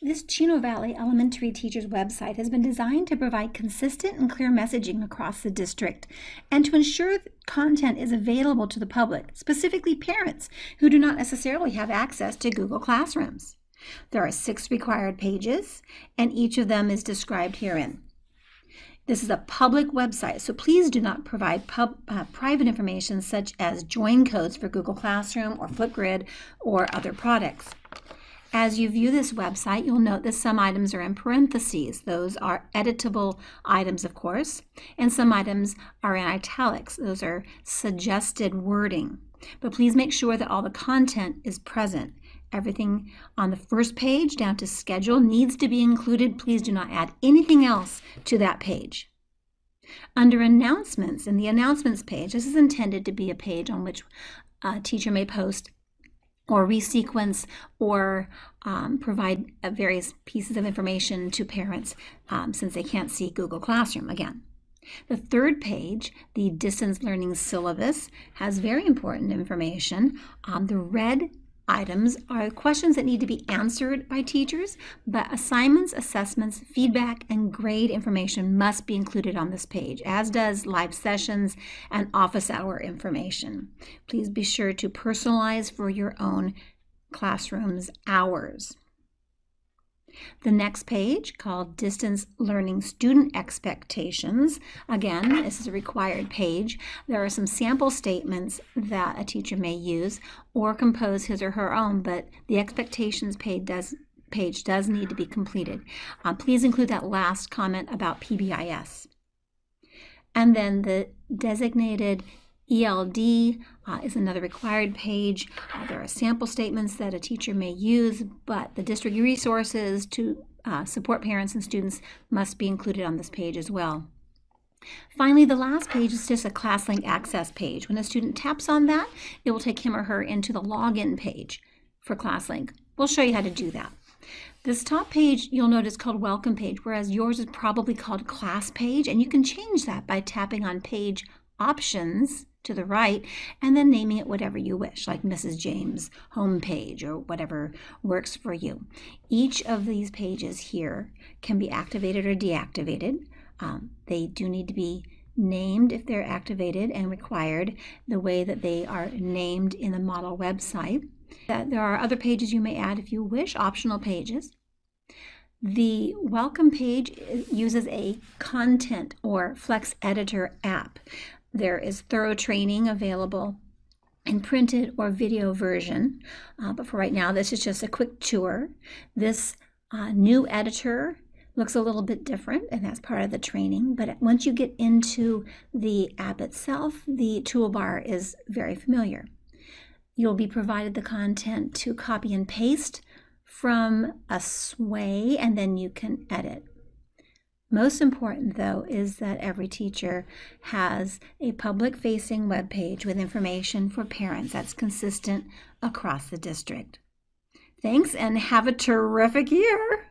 This Chino Valley Elementary Teachers website has been designed to provide consistent and clear messaging across the district and to ensure that content is available to the public, specifically parents who do not necessarily have access to Google Classrooms. There are 6 required pages, and each of them is described herein. This is a public website, so please do not provide private information such as join codes for Google Classroom or Flipgrid or other products. As you view this website, you'll note that some items are in parentheses. Those are editable items, of course, and some items are in italics. Those are suggested wording. But please make sure that all the content is present. Everything on the first page down to schedule needs to be included. Please do not add anything else to that page. Under announcements, in the announcements page, this is intended to be a page on which a teacher may post or resequence or provide various pieces of information to parents since they can't see Google Classroom again. The third page, the distance learning syllabus, has very important information. The red items are questions that need to be answered by teachers, but assignments, assessments, feedback, and grade information must be included on this page, as does live sessions and office hour information. Please be sure to personalize for your own classroom's hours. The next page, called Distance Learning Student Expectations, again, this is a required page. There are some sample statements that a teacher may use or compose his or her own, but the expectations page does need to be completed. Please include that last comment about PBIS. And then the designated ELD is another required page. There are sample statements that a teacher may use, but the district resources to support parents and students must be included on this page as well. Finally, the last page is just a ClassLink access page. When a student taps on that, it will take him or her into the login page for ClassLink. We'll show you how to do that. This top page you'll notice called Welcome Page, whereas yours is probably called Class Page, and you can change that by tapping on Page Options to the right and then naming it whatever you wish, like Mrs. James' homepage or whatever works for you. Each of these pages here can be activated or deactivated. They do need to be named if they're activated and required the way that they are named in the model website. There are other pages you may add if you wish, optional pages. The Welcome page uses a content or Flex Editor app. There is thorough training available in printed or video version, but for right now this is just a quick tour. This new editor looks a little bit different, and that's part of the training, but once you get into the app itself, the toolbar is very familiar. You'll be provided the content to copy and paste from a Sway, and then you can edit. Most important, though, is that every teacher has a public-facing web page with information for parents that's consistent across the district. Thanks, and have a terrific year!